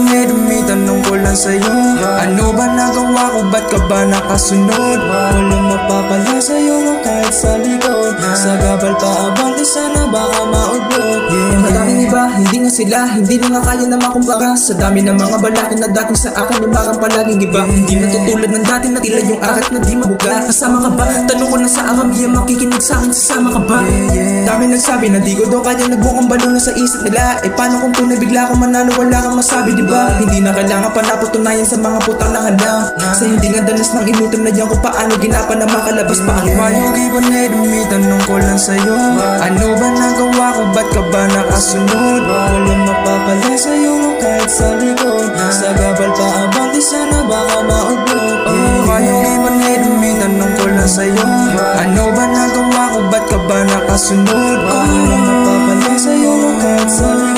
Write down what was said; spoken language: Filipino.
ibon may tanong ko lang sa'yo. Ano ba nagawa ko, ba't ka ba nakasunod? Walang mapapala sa'yo no kahit sa likod. Sa gabal pa abang di sana baka maugot. Madaming iba, hindi nga sila, hindi na nga kaya na makumpara. Sa dami ng mga balakin na dating sa akin ay parang palaging iba. Hindi na tutulad ng dati na tila yung arat na di mabuga. Kasama ka ba? Tanong ko lang sa Arabia, makikinig sa'kin, sasama ka ba? Dami nagsabi na di ko daw kaya nagbukang balon sa isip nila. Eh paano kung tunay bigla ko manalo, wala kang masabi diba? Hindi na kailangan pa napatunayan sa mga putang na handa. Sa hindi nga danas ng inutom na yan kung paano ginapa na makalabas pa ang yung ibon may tanong ko lang sa'yo. Ano ba nagawa ko, ba't ka ba nakasunod? Walang mapapala sa'yo no kahit sa likod. Sa gabal pa abang di sana baka maugot. Yung ibon may tanong ko lang sa'yo. Ano ba nagawa ko, ba't ka ba nakasunod? Walang mapapala sa'yo no kahit sa likod.